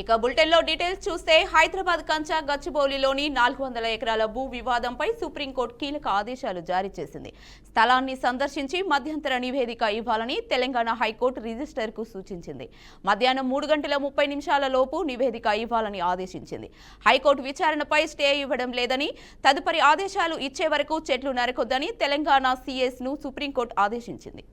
ఇక బులెటిన్లో డీటెయిల్స్ చూస్తే హైదరాబాద్ కంచా గచ్చిబౌలిలోని 400 ఎకరాల భూ వివాదంపై సుప్రీంకోర్టు కీలక ఆదేశాలు జారీ చేసింది. స్థలాన్ని సందర్శించి మధ్యంతర నివేదిక ఇవ్వాలని తెలంగాణ హైకోర్టు రిజిస్టర్కు సూచించింది. మధ్యాహ్నం 3:30 లోపు నివేదిక ఇవ్వాలని ఆదేశించింది. హైకోర్టు విచారణపై స్టే ఇవ్వడం లేదని, తదుపరి ఆదేశాలు ఇచ్చే వరకు చెట్లు నరకొద్దని తెలంగాణ సీఎస్ను సుప్రీంకోర్టు ఆదేశించింది.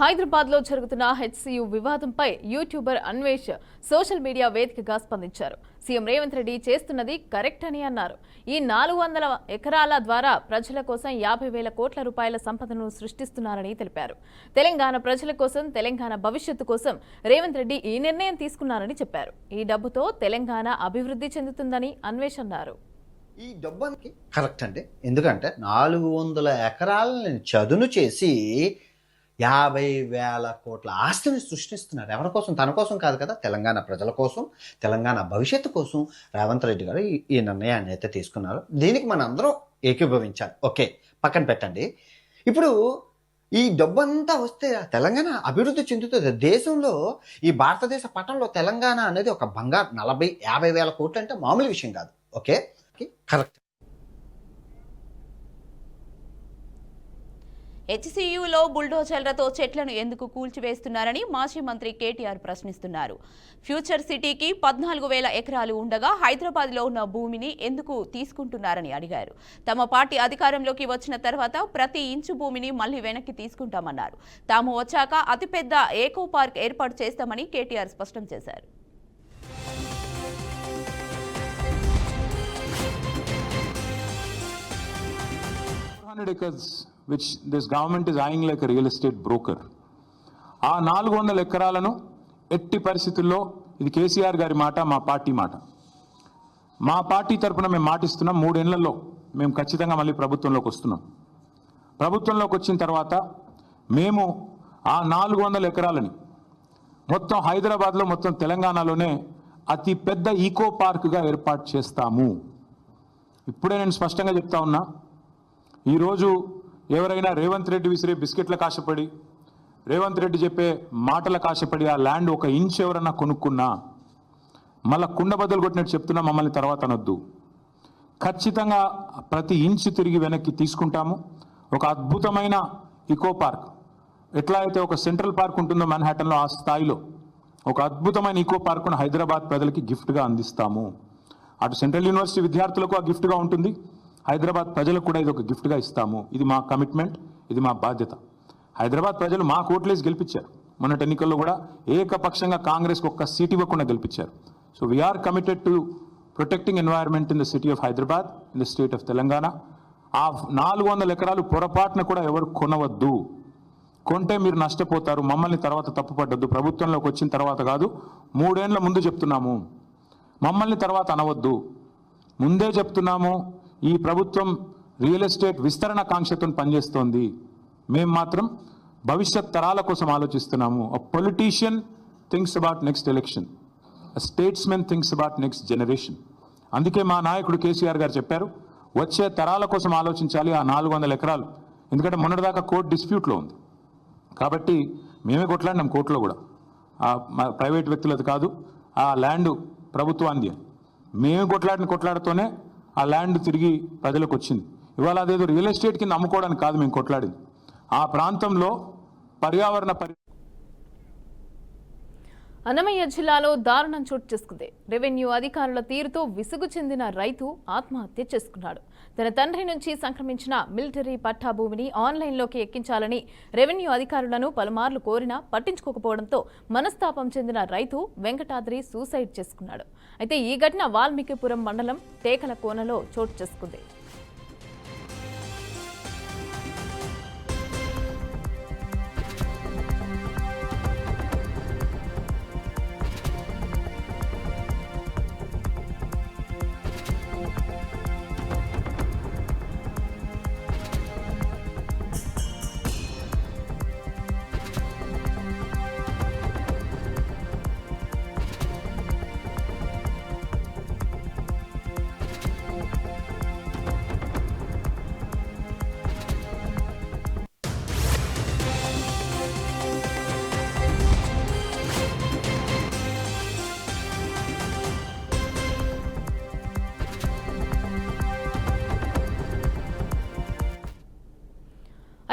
హైదరాబాద్లో జరుగుతున్న హెచ్సియు వివాదంపై యూట్యూబర్ అన్వేష్ సోషల్ మీడియా వేదికగా స్పందించారు. సీఎం రేవంత్ రెడ్డి చేస్తున్నది కరెక్ట్ అని అన్నారు. ఈ 400 ఎకరాల ద్వారా ప్రజల కోసం 50,000 కోట్ల రూపాయల సంపదను సృష్టిస్తున్నారని తెలిపారు. తెలంగాణ ప్రజల కోసం, తెలంగాణ భవిష్యత్తు కోసం రేవంత్ రెడ్డి ఈ నిర్ణయం తీసుకున్నారని చెప్పారు. ఈ డబ్బుతో తెలంగాణ అభివృద్ధి చెందుతుందని అన్వేష్ అన్నారు. ఈ డబ్బుకి కరెక్ట్ అండి. ఎందుకంటే 400 ఎకరాలను చదును చేసి 50,000 కోట్ల ఆస్తిని సృష్టిస్తున్నారు. ఎవరి కోసం? తన కోసం కాదు కదా, తెలంగాణ ప్రజల కోసం, తెలంగాణ భవిష్యత్తు కోసం రేవంత్ రెడ్డి గారు ఈ నిర్ణయాన్ని అయితే తీసుకున్నారు. దీనికి మన అందరం ఏకీభవించాలి. ఓకే, పక్కన పెట్టండి. ఇప్పుడు ఈ డబ్బంతా వస్తే తెలంగాణ అభివృద్ధి చెందుతుంది. దేశంలో ఈ భారతదేశ పటంలో తెలంగాణ అనేది ఒక బంగారు 40-50 కోట్లు అంటే మామూలు విషయం కాదు. Okay, correct. హెచ్సియులో బుల్డోజర్లతో చెట్లను ఎందుకు కూల్చివేస్తున్నారని మాజీ మంత్రి కేటీఆర్ ప్రశ్నిస్తున్నారు. ఫ్యూచర్ సిటీకి 14,000 ఎకరాలు ఉండగా హైదరాబాద్లో ఉన్న భూమిని ఎందుకు తీసుకుంటున్నారని అడిగారు. తమ పార్టీ అధికారంలోకి వచ్చిన తర్వాత ప్రతి ఇంచు భూమిని మళ్లీ వెనక్కి తీసుకుంటామన్నారు. తాము వచ్చాక అతిపెద్ద ఏకో పార్క్ ఏర్పాటు చేస్తామని కేటీఆర్ స్పష్టం చేశారు. which this government is eyeing like a real estate broker. ఆ 400 ఎకరాలను ఎట్టి పరిస్థితుల్లో, ఇది కేసీఆర్ గారి మాట, మా పార్టీ మాట, మా పార్టీ తరఫున మేము మాటిస్తున్నాం, 3 ఏళ్లలో మేము ఖచ్చితంగా మళ్ళీ ప్రభుత్వంలోకి వస్తున్నాం. ప్రభుత్వంలోకి వచ్చిన తర్వాత మేము ఆ 400 ఎకరాలని మొత్తం హైదరాబాద్లో, మొత్తం తెలంగాణలోనే అతి పెద్ద ఈకో పార్క్గా ఏర్పాటు చేస్తాము. ఇప్పుడే నేను స్పష్టంగా చెప్తా ఉన్నా, ఈరోజు ఎవరైనా రేవంత్ రెడ్డి విసిరే బిస్కెట్ల కాశపడి, రేవంత్ రెడ్డి చెప్పే మాటల కాశపడి ఆ ల్యాండ్ 1 ఇంచ్ ఎవరన్నా కొనుక్కున్నా మళ్ళీ కుండ బద్దలు కొట్టినట్టు చెప్తున్నా, మమ్మల్ని తర్వాత అనొద్దు. ఖచ్చితంగా ప్రతి ఇంచ్ తిరిగి వెనక్కి తీసుకుంటాము. ఒక అద్భుతమైన ఈకో పార్క్, ఎట్లా అయితే ఒక సెంట్రల్ పార్క్ ఉంటుందో మన్హాటన్లో, ఆ స్థాయిలో ఒక అద్భుతమైన ఈకో పార్క్ను హైదరాబాద్ ప్రజలకి గిఫ్ట్గా అందిస్తాము. అటు సెంట్రల్ యూనివర్సిటీ విద్యార్థులకు ఆ గిఫ్ట్గా ఉంటుంది, హైదరాబాద్ ప్రజలకు కూడా ఇది ఒక గిఫ్ట్గా ఇస్తాము. ఇది మా కమిట్మెంట్, ఇది మా బాధ్యత. హైదరాబాద్ ప్రజలు మా ఓట్లేసి గెలిపించారు. మొన్నటి ఎన్నికల్లో కూడా ఏకపక్షంగా కాంగ్రెస్కి 1 సీట్ ఇవ్వకుండా గెలిపించారు. So we are committed to protecting environment in the city of Hyderabad, in the state of Telangana. ఆ 400 ఎకరాలు పొరపాటున కూడా ఎవరు కొనవద్దు. కొంటే మీరు నష్టపోతారు. మమ్మల్ని తర్వాత తప్పుపడ్డద్దు. ప్రభుత్వంలోకి వచ్చిన తర్వాత కాదు, 3 ఏళ్ల ముందు చెప్తున్నాము. మమ్మల్ని తర్వాత అనవద్దు. ముందే చెప్తున్నాము, ఈ ప్రభుత్వం రియల్ ఎస్టేట్ విస్తరణ కాంక్షతో పనిచేస్తోంది. మేము మాత్రం భవిష్యత్ తరాల కోసం ఆలోచిస్తున్నాము. A politician thinks about next election, a statesmen thinks about next generation. అందుకే మా నాయకుడు కేసీఆర్ గారు చెప్పారు, వచ్చే తరాల కోసం ఆలోచించాలి. ఆ 400 ఎకరాలు, ఎందుకంటే మొన్నటిదాకా కోర్టు డిస్ప్యూట్లో ఉంది కాబట్టి మేమే కొట్లాడినాం కోర్టులో కూడా. ఆ ప్రైవేట్ వ్యక్తులది కాదు, ఆ ల్యాండ్ ప్రభుత్వాన్ని. మేము కొట్లాడుతూనే ఆ ల్యాండ్ తిరిగి ప్రజలకు వచ్చింది. ఇవాళ అదేదో రియల్ ఎస్టేట్ కింద అమ్ముకోవడానికి కాదు మేము కొట్లాడింది. ఆ ప్రాంతంలో పర్యావరణ అన్నమయ్య జిల్లాలో దారుణం చోటు చేసుకుంది. రెవెన్యూ అధికారుల తీరుతో విసుగు చెందిన రైతు ఆత్మహత్య చేసుకున్నాడు. తన తండ్రి నుంచి సంక్రమించిన మిలిటరీ పట్టా భూమిని ఆన్లైన్లోకి ఎక్కించాలని రెవెన్యూ అధికారులను పలుమార్లు కోరినా పట్టించుకోకపోవడంతో మనస్తాపం చెందిన రైతు వెంకటాద్రి సూసైడ్ చేసుకున్నాడు. అయితే ఈ ఘటన వాల్మీకిపురం మండలం టేకల కోనలో చోటు చేసుకుంది.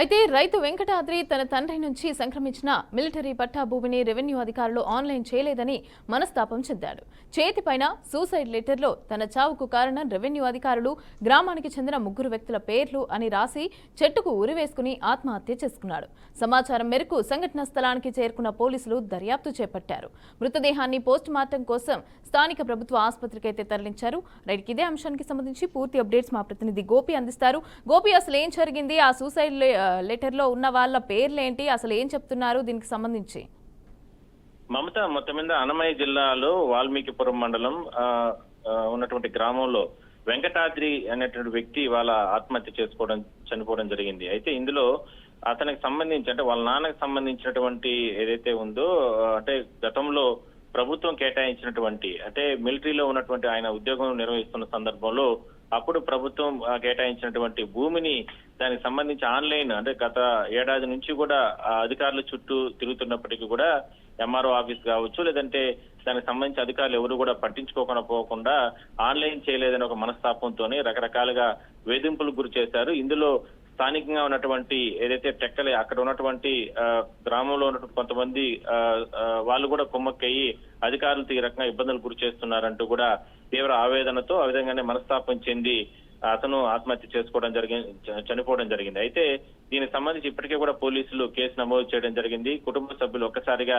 అయితే రైతు వెంకటాద్రి తన తండ్రి నుంచి సంక్రమించిన మిలిటరీ పట్టా భూమిని రెవెన్యూ అధికారులు ఆన్లైన్ చేయలేదని మనస్తాపం చెందాడు. చేతిపైన సూసైడ్ లెటర్లో తన చావుకు కారణం రెవెన్యూ అధికారులు గ్రామానికి చెందిన 3 వ్యక్తుల పేర్లు అని రాసి చెట్టుకు ఉరివేసుకుని ఆత్మహత్య చేసుకున్నాడు. సమాచారం మేరకు సంఘటనా స్థలానికి చేరుకున్న పోలీసులు దర్యాప్తు చేపట్టారు. మృతదేహాన్ని పోస్ట్ మార్టం కోసం స్థానిక ప్రభుత్వ ఆసుపత్రికి అయితే తరలించారు. రైట్, ఇదే అంశానికి సంబంధించి పూర్తి అప్డేట్స్ మా ప్రతినిధి గోపి అందిస్తారు. గోపి, అసలు ఏం జరిగింది? ఆ సూసైడ్ లెటర్ లో ఉన్న వాళ్ళ పేర్లేంటి? అసలు ఏం చెప్తున్నారు దీనికి సంబంధించి? మమత, మొత్తం మీద అన్నమయ్య జిల్లాలో వాల్మీకిపురం మండలం ఉన్నటువంటి గ్రామంలో వెంకటాద్రి అనేటువంటి వ్యక్తి వాళ్ళ ఆత్మహత్య చనిపోవడం జరిగింది. అయితే ఇందులో అతనికి సంబంధించి అంటే వాళ్ళ నాన్నకు సంబంధించినటువంటి ఏదైతే ఉందో అంటే గతంలో ప్రభుత్వం కేటాయించినటువంటి అంటే మిలిటరీలో ఉన్నటువంటి ఆయన ఉద్యోగం నిర్వహిస్తున్న సందర్భంలో అప్పుడు ప్రభుత్వం కేటాయించినటువంటి భూమిని దానికి సంబంధించి ఆన్లైన్ అంటే గత ఏడాది నుంచి కూడా అధికారుల చుట్టూ తిరుగుతున్నప్పటికీ కూడా ఎంఆర్ఓ ఆఫీస్ కావచ్చు లేదంటే దానికి సంబంధించి అధికారులు ఎవరు కూడా పట్టించుకోకుండా పోకుండా ఆన్లైన్ చేయలేదని ఒక మనస్తాపంతోనే రకరకాలుగా వేధింపులకు గురి చేశారు. ఇందులో స్థానికంగా ఉన్నటువంటి ఏదైతే టెక్కలే అక్కడ ఉన్నటువంటి గ్రామంలో ఉన్నటువంటి కొంతమంది వాళ్ళు కూడా కుమ్మక్కయ్యి అధికారులతో ఈ రకంగా ఇబ్బందులు గురి చేస్తున్నారంటూ కూడా తీవ్ర ఆవేదనతో ఆ విధంగానే మనస్తాపం చెంది అతను ఆత్మహత్య చనిపోవడం జరిగింది. అయితే దీనికి సంబంధించి ఇప్పటికే కూడా పోలీసులు కేసు నమోదు చేయడం జరిగింది. కుటుంబ సభ్యులు ఒక్కసారిగా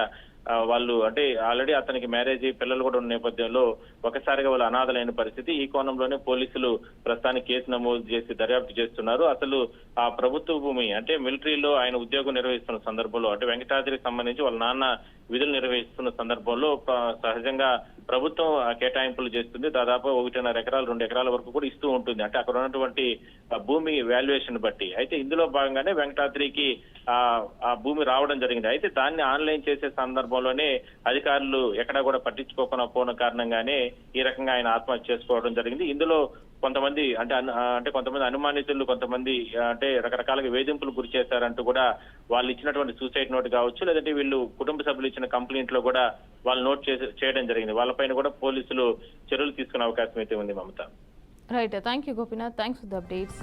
వాళ్ళు అంటే ఆల్రెడీ అతనికి మ్యారేజ్ పిల్లలు కూడా ఉన్న నేపథ్యంలో ఒకసారిగా వాళ్ళు అనాథలైన పరిస్థితి. ఈ కోణంలోనే పోలీసులు ప్రస్తుతానికి కేసు నమోదు చేసి దర్యాప్తు చేస్తున్నారు. అసలు ఆ ప్రభుత్వ భూమి అంటే మిలిటరీలో ఆయన ఉద్యోగం నిర్వహిస్తున్న సందర్భంలో అంటే వెంకటాద్రికి సంబంధించి వాళ్ళ నాన్న విధులు నిర్వహిస్తున్న సందర్భంలో సహజంగా ప్రభుత్వం కేటాయింపులు చేస్తుంది. దాదాపు 1.5 ఎకరాలు 2 ఎకరాల వరకు కూడా ఇస్తూ ఉంటుంది అంటే అక్కడ ఉన్నటువంటి భూమి వాల్యుయేషన్ బట్టి. అయితే ఇందులో భాగంగానే వెంకటాద్రికి ఆ భూమి రావడం జరిగింది. అయితే దాన్ని ఆన్లైన్ చేసే సందర్భంలోనే అధికారులు ఎక్కడా కూడా పట్టించుకోకుండా పోవడం కారణంగానే ఈ రకంగా ఆయన ఆత్మహత్య చేసుకోవడం జరిగింది. ఇందులో కొంతమంది అంటే కొంతమంది అనుమానితులు కొంతమంది అంటే రకరకాలుగా వేధింపులు గురి చేశారంటూ కూడా వాళ్ళు ఇచ్చినటువంటి సూసైడ్ నోట్ కావచ్చు లేదంటే వీళ్ళు కుటుంబ సభ్యులు ఇచ్చిన కంప్లైంట్ లో కూడా వాళ్ళు నోట్ చేయడం జరిగింది. వాళ్ళపైన కూడా పోలీసులు చర్యలు తీసుకునే అవకాశం అయితే ఉంది. Mamata, right, thank you Gopinath, thanks for the updates.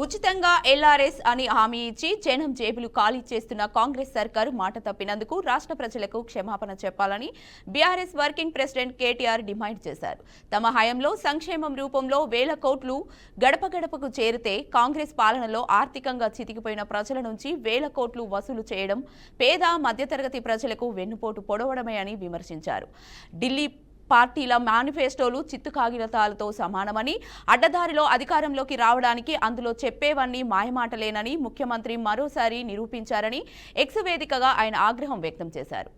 ఉచితంగా ఎల్ఆర్ఎస్ అని హామీ ఇచ్చి జనం జేబులు ఖాళీ చేస్తున్న కాంగ్రెస్ సర్కారు మాట తప్పినందుకు రాష్ట్ర ప్రజలకు క్షమాపణ చెప్పాలని BRS working president KTR demand చేశారు. తమ హయాంలో సంక్షేమం రూపంలో వేల కోట్లు గడప గడపకు చేరితే కాంగ్రెస్ పాలనలో ఆర్థికంగా చితికిపోయిన ప్రజల నుంచి వేల కోట్లు వసూలు చేయడం పేద మధ్యతరగతి ప్రజలకు వెన్నుపోటు పొడవడమే అని విమర్శించారు. ఢిల్లీ పార్టీల మేనిఫెస్టోలు చిత్తు కాగితాలతో సమానమని, అడ్డదారిలో అధికారంలోకి రావడానికి అందులో చెప్పేవన్నీ మాయమాటలేనని ముఖ్యమంత్రి మరోసారి నిరూపించారని ఎక్స్ వేదికగా ఆయన ఆగ్రహం వ్యక్తం చేశారు.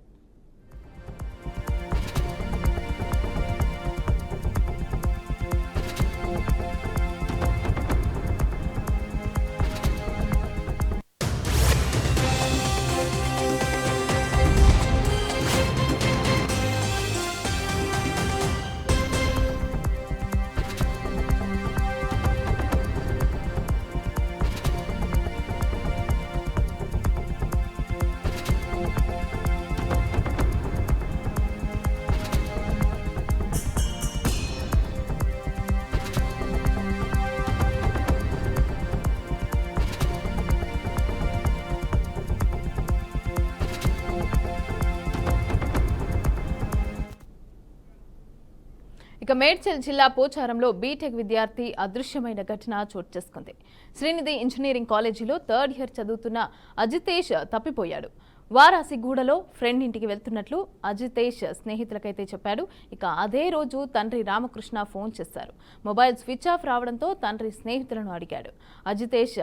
ఇక మేడ్చల్ జిల్లా పోచారంలో బీటెక్ విద్యార్థి అదృశ్యమైన ఘటన చోటు చేసుకుంది. శ్రీనిధి ఇంజనీరింగ్ కాలేజీలో 3rd ఇయర్ చదువుతున్న అజితేష్ తప్పిపోయాడు. వారాసిగూడలో ఫ్రెండ్ ఇంటికి వెళ్తున్నట్లు అజితేష్ స్నేహితులకైతే చెప్పాడు. ఇక అదే రోజు తండ్రి రామకృష్ణ ఫోన్ చేశారు. మొబైల్ స్విచ్ ఆఫ్ రావడంతో తండ్రి స్నేహితులను అడిగాడు. అజితేష్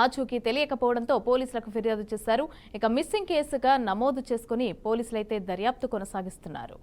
ఆచూకీ తెలియకపోవడంతో పోలీసులకు ఫిర్యాదు చేశారు. ఇక మిస్సింగ్ కేసుగా నమోదు చేసుకుని పోలీసులైతే దర్యాప్తు కొనసాగిస్తున్నారు.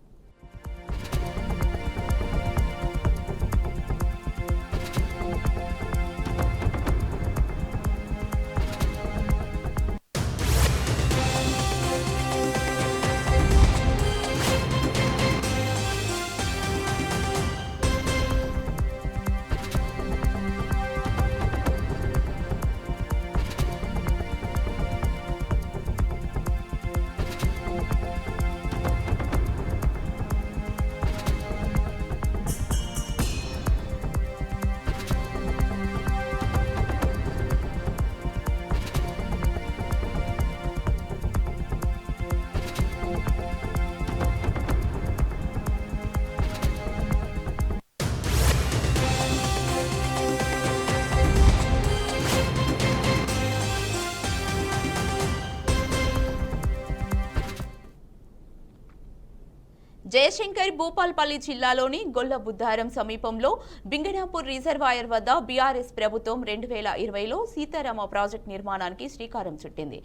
జయశంకర్ భూపాల్పల్లి జిల్లాలోని గొల్ల బుద్ధారం సమీపంలో బింగనాపూర్ రిజర్వాయర్ వద్ద బీఆర్ఎస్ ప్రభుత్వం 2020లో సీతారామ ప్రాజెక్టు నిర్మాణానికి శ్రీకారం చుట్టింది.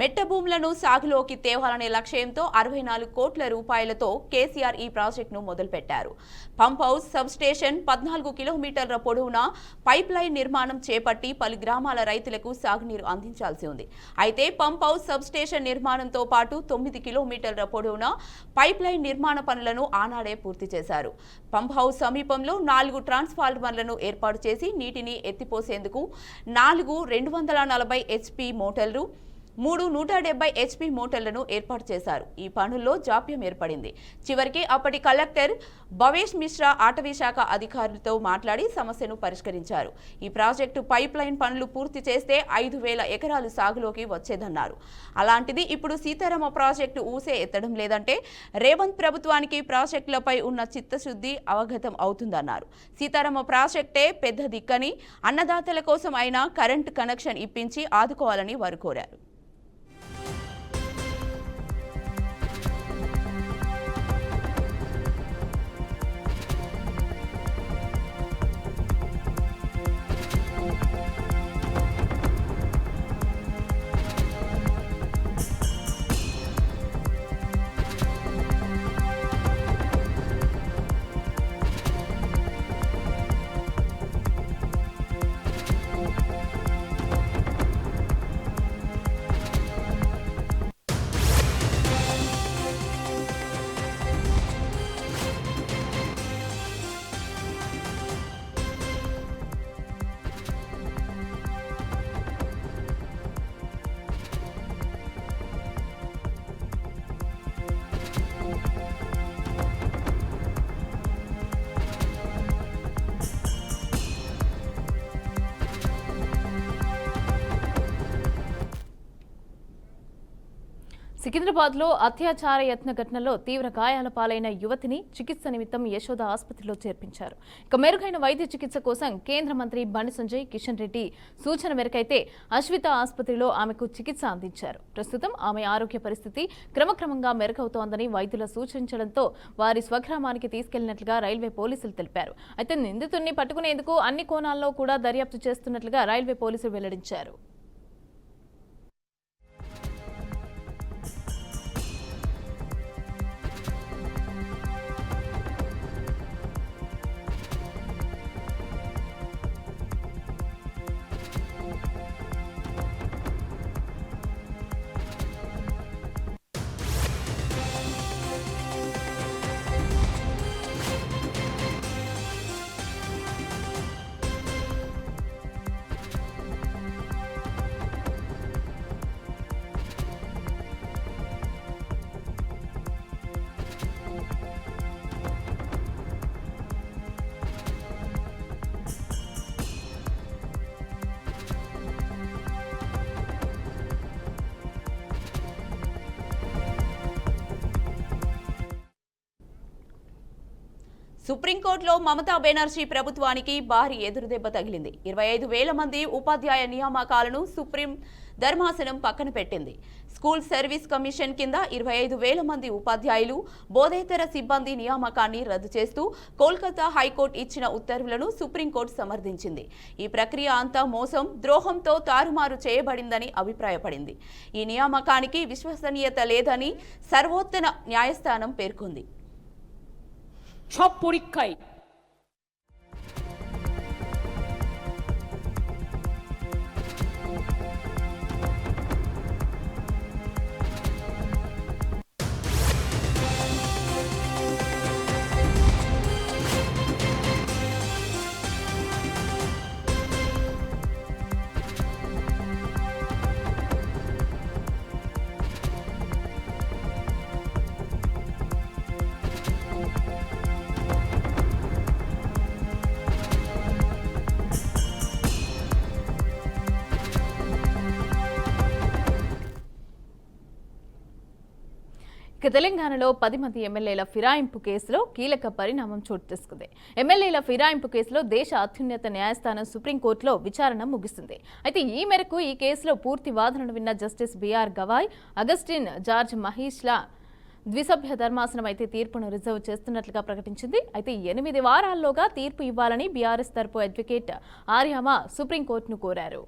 మెట్ట భూములను సాగులోకి తేవాలనే లక్ష్యంతో 64 కోట్ల రూపాయలతో కేసీఆర్ ఈ ప్రాజెక్టును మొదలుపెట్టారు. పంప్ హౌస్, సబ్ స్టేషన్, 14 కిలోమీటర్ల పొడవున పైప్ లైన్ నిర్మాణం చేపట్టి పలు గ్రామాల రైతులకు సాగునీరు అందించాల్సి ఉంది. అయితే పంప్ హౌస్, సబ్ స్టేషన్ నిర్మాణంతో పాటు 9 కిలోమీటర్ల పొడవున పైప్ లైన్ నిర్మాణ పనులను ఆనాడే పూర్తి చేశారు. పంప్ హౌస్ సమీపంలో 4 ట్రాన్స్ఫార్మర్లను ఏర్పాటు చేసి నీటిని ఎత్తిపోసేందుకు 4 240 హెచ్పీ మోటార్లు, 3 170 హెచ్పీ మోటార్లను ఏర్పాటు చేశారు. ఈ పనుల్లో జాప్యం ఏర్పడింది. చివరికి అప్పటి కలెక్టర్ భవేష్ మిశ్రా అటవీ శాఖ అధికారులతో మాట్లాడి సమస్యను పరిష్కరించారు. ఈ ప్రాజెక్టు పైప్ లైన్ పనులు పూర్తి చేస్తే 5,000 ఎకరాలు సాగులోకి వచ్చేదన్నారు. అలాంటిది ఇప్పుడు సీతారామ ప్రాజెక్టు ఊసే ఎత్తడం లేదంటే రేవంత్ ప్రభుత్వానికి ప్రాజెక్టులపై ఉన్న చిత్తశుద్ధి అవగతం అవుతుందన్నారు. సీతారామ ప్రాజెక్టే పెద్ద దిక్కని, అన్నదాతల కోసం అయినా కరెంటు కనెక్షన్ ఇప్పించి ఆదుకోవాలని వారు కోరారు. సికింద్రాబాద్లో అత్యాచార యత్న ఘటనలో తీవ్ర గాయాల పాలైన యువతిని చికిత్స నిమిత్తం యశోద ఆసుపత్రిలో చేర్పించారు. ఇక మెరుగైన వైద్య చికిత్స కోసం కేంద్ర మంత్రి బండి సంజయ్ కిషన్ రెడ్డి సూచన మేరకైతే అశ్విత ఆసుపత్రిలో ఆమెకు చికిత్స అందించారు. ప్రస్తుతం ఆమె ఆరోగ్య పరిస్థితి క్రమక్రమంగా మెరుగవుతోందని వైద్యులు సూచించడంతో వారి స్వగ్రామానికి తీసుకెళ్లినట్లుగా రైల్వే పోలీసులు తెలిపారు. అయితే నిందితుడిని పట్టుకునేందుకు అన్ని కోణాల్లో కూడా దర్యాప్తు చేస్తున్నట్లుగా రైల్వే పోలీసులు వెల్లడించారు. సుప్రీంకోర్టులో మమతా బెనర్జీ ప్రభుత్వానికి భారీ ఎదురుదెబ్బ తగిలింది. 25,000 మంది ఉపాధ్యాయ నియామకాలను సుప్రీం ధర్మాసనం పక్కన పెట్టింది. స్కూల్ సర్వీస్ కమిషన్ కింద 25,000 మంది ఉపాధ్యాయులు, బోధేతర సిబ్బంది నియామకాన్ని రద్దు చేస్తూ కోల్కతా హైకోర్టు ఇచ్చిన ఉత్తర్వులను సుప్రీంకోర్టు సమర్థించింది. ఈ ప్రక్రియ అంతా మోసం, ద్రోహంతో తారుమారు చేయబడిందని అభిప్రాయపడింది. ఈ నియామకానికి విశ్వసనీయత లేదని సర్వోన్నత న్యాయస్థానం పేర్కొంది. সব পরীক্ষায় ఇక తెలంగాణలో 10 మంది ఎమ్మెల్యేల ఫిరాయింపు కేసులో కీలక పరిణామం చోటు చేసుకుంది. ఎమ్మెల్యేల ఫిరాయింపు కేసులో దేశ అత్యున్నత న్యాయస్థానం సుప్రీంకోర్టులో విచారణ ముగిసింది. అయితే ఈ మేరకు ఈ కేసులో పూర్తి వాదనను విన్న justice BR Gavai, Augustine George మహీష్ల ద్విసభ్య ధర్మాసనం అయితే తీర్పును రిజర్వ్ చేస్తున్నట్లుగా ప్రకటించింది. అయితే 8 వారాల్లోగా తీర్పు ఇవ్వాలని బీఆర్ఎస్ తరపు అడ్వకేట్ ఆర్యామ సుప్రీంకోర్టును కోరారు.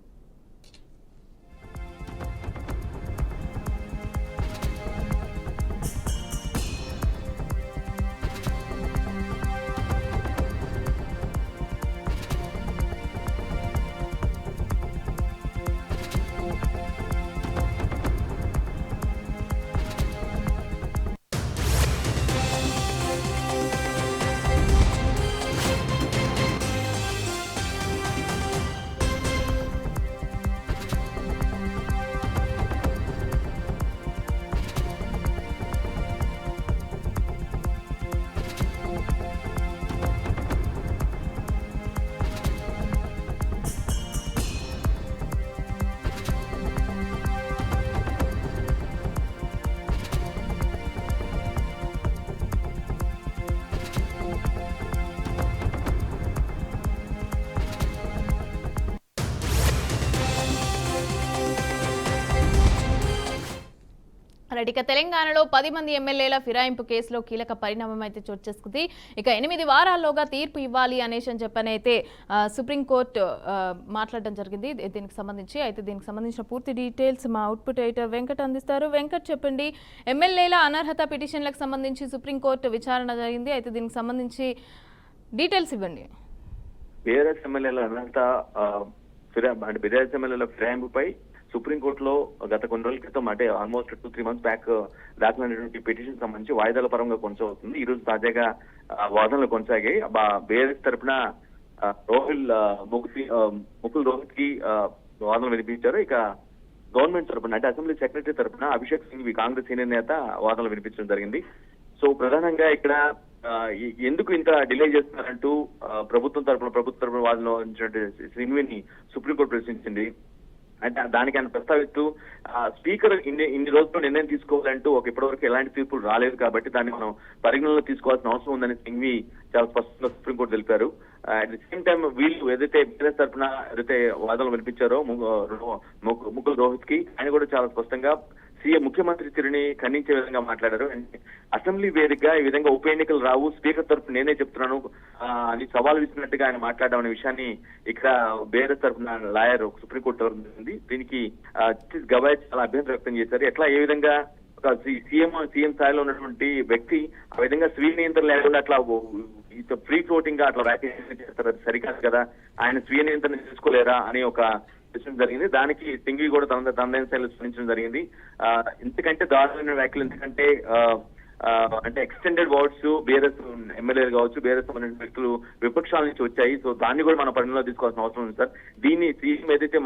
ఇక తెలంగాణలో 10 మంది ఎమ్మెల్యేల ఫిరాయింపు కేసులో కీలక పరిణామం అయితే చోటు చేసుకుంది. ఇక 8 వారాల్లోగా తీర్పు ఇవ్వాలి అనేసి అని చెప్పనైతే సుప్రీంకోర్టు మాట్లాడడం జరిగింది దీనికి సంబంధించిన పూర్తి డీటెయిల్స్ మా అవుట్పుట్ ఎడిటర్ వెంకట్ అందిస్తారు. వెంకట్ చెప్పండి, ఎమ్మెల్యేల అనర్హత పిటిషన్లకు సంబంధించి సుప్రీంకోర్టు విచారణ జరిగింది. అయితే దీనికి సంబంధించి డీటెయిల్స్ ఇవ్వండి. బీఆర్ఎస్ ఎమ్మెల్యేల అనర్హత బీఆర్ఎస్ ఎమ్మెల్యేల ఫిరాయింపుపై సుప్రీంకోర్టులో గత కొన్ని రోజుల క్రితం అంటే ఆల్మోస్ట్ 2-3 మంత్స్ బ్యాక్ దాఖలైనటువంటి పిటిషన్ సంబంధించి వాయిదాల పరంగా కొనసాగుతుంది. ఈ రోజు తాజాగా వాదనలు కొనసాగాయి. బీఆర్ఎస్ తరఫున ముకుల్ రోహిత్ కి వాదనలు వినిపించారు. ఇక గవర్నమెంట్ తరఫున అంటే అసెంబ్లీ సెక్రటరీ తరఫున అభిషేక్ సింఘ్వి కాంగ్రెస్ సీనియర్ నేత వాదనలు వినిపించడం జరిగింది. సో ప్రధానంగా ఇక్కడ ఎందుకు ఇంత డిలే చేస్తున్నారంటూ ప్రభుత్వం తరఫున వాదనలో సింఘ్విని సుప్రీంకోర్టు ప్రశ్నించింది. అంటే దానికి ఆయన ప్రస్తావిస్తూ స్పీకర్ ఇన్ని రోజుల్లో నిర్ణయం తీసుకోవాలంటూ ఇప్పటివరకు ఎలాంటి తీర్పులు రాలేదు కాబట్టి దాన్ని మనం పరిగణనలో తీసుకోవాల్సిన అవసరం ఉందని సింఘ్వి చాలా స్పష్టంగా సుప్రీంకోర్టు తెలిపారు. అట్ ది సేమ్ టైం వీళ్ళు ఏదైతే బీఆర్ఎస్ తరఫున ఏదైతే వాదనలు వినిపించారో ముకుల్ రోహిత్ కి ఆయన కూడా చాలా స్పష్టంగా ముఖ్యమంత్రి తీరుని ఖండించే విధంగా మాట్లాడారు. అసెంబ్లీ వేదికగా ఈ విధంగా ఉప ఎన్నికలు రావు, స్పీకర్ తరఫున నేనే చెప్తున్నాను అని సవాల్ విసినట్టుగా ఆయన మాట్లాడడం అనే విషయాన్ని ఇక్కడ బీఆర్ఎస్ తరఫున లాయర్ సుప్రీంకోర్టు ఉంది. దీనికి జస్టిస్ గవాయ్ చాలా అభ్యంతరం వ్యక్తం చేశారు. ఎట్లా ఏ విధంగా ఒక సీఎం స్థాయిలో ఉన్నటువంటి వ్యక్తి ఆ విధంగా స్వీయ నియంత్రణ లేకుండా అట్లా ఫ్రీ ఫ్లోటింగ్ గా అట్లా వ్యాఖ్యలు చేస్తారు, అది సరికాదు కదా, ఆయన స్వీయ నియంత్రణ చేసుకోలేరా అని ఒక ప్రశ్న జరిగింది. దానికి సింఘ్వి కూడా తనదైన శైలిలో స్పందించడం జరిగింది. ఎందుకంటే దారుణమైన వ్యాఖ్యలు, ఎందుకంటే అంటే ఎక్స్టెండెడ్ వర్డ్స్ బీఆర్ఎస్ ఎమ్మెల్యేలు కావచ్చు, బీఆర్ఎస్ సంబంధించిన వ్యక్తులు విపక్షాల నుంచి వచ్చాయి. సో దాన్ని కూడా మన పరిగణలో తీసుకోవాల్సిన అవసరం ఉంది సార్. దీన్ని సీఎం ఏదైతే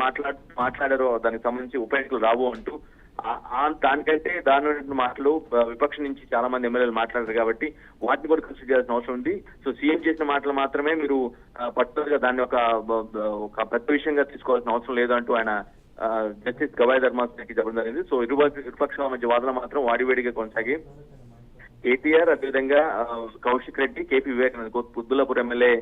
మాట్లాడారో దానికి సంబంధించి ఉప ఎన్నికలు రావు అంటూ దానికంటే దాని మాటలు విపక్షం నుంచి చాలా మంది ఎమ్మెల్యేలు మాట్లాడారు కాబట్టి వాటిని కూడా కన్సిడర్ చేయాల్సిన అవసరం ఉంది. సో సీఎం చేసిన మాటలు మాత్రమే మీరు పట్టుదలగా దాన్ని ఒక పెద్ద విషయంగా తీసుకోవాల్సిన అవసరం లేదు అంటూ ఆయన జస్టిస్ గవాయ్ ధర్మాసనానికి చెప్పడం జరిగింది. సో ఇరుపక్షాల మధ్య వాదన మాత్రం వాడివేడిగా కొనసాగి కేటీఆర్, అదేవిధంగా కౌశిక్ రెడ్డి, కేపీ వివేకానంద్, పుద్దులాపూర్ ఎమ్మెల్యే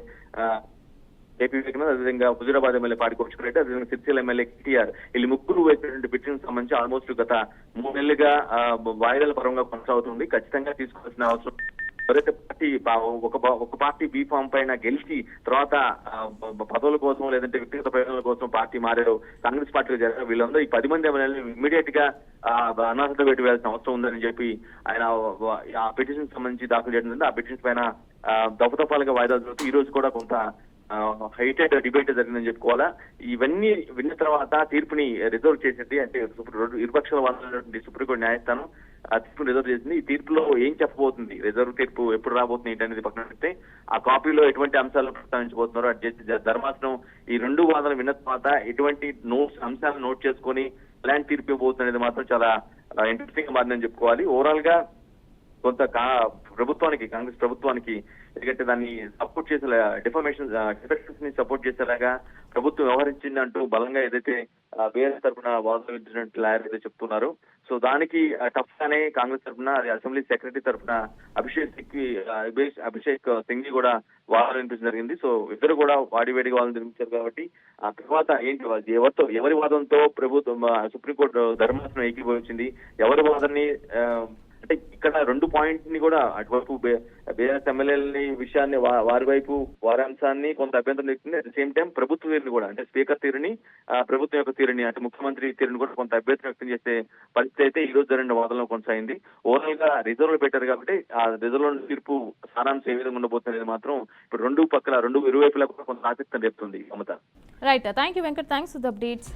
కేపీ వివేకానంద్, అదేవిధంగా హుజూరాబాద్ ఎమ్మెల్యే పాడి కౌశిక్ రెడ్డి, అదేవిధంగా సిరిసిల్ల ఎమ్మెల్యే కేటీఆర్ వీళ్ళు ముగ్గురు వేసినటువంటి పిటిషన్ సంబంధించి ఆల్మోస్ట్ గత 3 నెలలుగా వాయిదాల పరంగా కొనసాగుతుంది. ఖచ్చితంగా తీసుకోవాల్సిన అవసరం. ఎవరైతే పార్టీ ఒక పార్టీ బీఫామ్ పైన గెలిచి తర్వాత పదవుల కోసం లేదంటే వ్యక్తిగత ప్రయోజనాల కోసం పార్టీ మారారు, కాంగ్రెస్ పార్టీలో జరిగారు, వీళ్ళందరూ ఈ 10 మంది ఎమ్మెల్యేలు ఇమ్మీడియట్ గా అనర్హత పెట్టి వేయాల్సిన అవసరం ఉందని చెప్పి ఆయన ఆ పిటిషన్ సంబంధించి దాఖలు చేయడం జరిగింది. ఆ పిటిషన్ పైన దఫదఫాలుగా వాయిదాలు జరుగుతూ ఈ రోజు కూడా కొంత హైటెడ్ డిబేట్ జరిగిందని చెప్పుకోవాలా. ఇవన్నీ విన్న తర్వాత తీర్పుని రిజర్వ్ చేసింది. అంటే ఇరుపక్షాల వాదనటువంటి సుప్రీంకోర్టు న్యాయస్థానం ఆ తీర్పుని రిజర్వ్ చేసింది. ఈ తీర్పులో ఏం చెప్పబోతుంది, రిజర్వ్ తీర్పు ఎప్పుడు రాబోతుంది ఏంటనేది పక్కన పెడితే ఆ కాపీలో ఎటువంటి అంశాలను ప్రస్తావించబోతున్నారో ధర్మాసనం ఈ 2 వాదనలు విన్న తర్వాత ఎటువంటి అంశాలను నోట్ చేసుకొని ఎలాంటి తీర్పు ఇవ్వబోతుంది అనేది మాత్రం చాలా ఇంట్రెస్టింగ్ గా మారిందని చెప్పుకోవాలి. ఓవరాల్ గా కొంత ప్రభుత్వానికి, కాంగ్రెస్ ప్రభుత్వానికి, ఎందుకంటే దాన్ని సపోర్ట్ చేసే డిఫెక్షన్స్ ని సపోర్ట్ చేసేలాగా ప్రభుత్వం వ్యవహరించిందంటూ బలంగా ఏదైతే బీఆర్ఎస్ తరఫున వాదనలు వినిపించినట్టు లాయర్ ఏదైతే చెప్తున్నారు. సో దానికి టఫ్ గానే కాంగ్రెస్ తరఫున అసెంబ్లీ సెక్రటరీ తరఫున అభిషేక్ సింఘ్వి కూడా వాదనలు వినిపించడం జరిగింది. సో ఇద్దరు కూడా వాడివేడిగా వాదనలు వినిపించారు కాబట్టి ఆ తర్వాత ఏంటి ఎవరి వాదనతో ప్రభుత్వం సుప్రీంకోర్టు ధర్మాసనం ఏకీభవించింది, ఎవరి వాదనని అంటే ఇక్కడ 2 పాయింట్ ని కూడా అటువైపు బీఆర్ఎస్ ఎమ్మెల్యేలని విషయాన్ని వారి వైపు వారి అంశాన్ని కొంత అభ్యంతరం చెప్తుంది. అట్ ద సేమ్ టైం ప్రభుత్వ తీరుని కూడా అంటే స్పీకర్ తీరుని ప్రభుత్వం యొక్క తీరుని అంటే ముఖ్యమంత్రి తీరుని కూడా కొంత అభ్యంతరం వ్యక్తం చేసే పరిస్థితి అయితే ఈ రోజు జరిగిన వాదనలో కొనసాగింది. ఓవరాల్ గా రిజర్వ్ పెట్టారు కాబట్టి ఆ రిజర్వ్ తీర్పు సారాంశం ఏ విధంగా ఉండబోతున్నది మాత్రం ఇప్పుడు ఇరువైపులా కూడా కొంత ఆసక్తిని రేపుతుంది. Mamata. Right, thank you Venkat, thanks for the updates.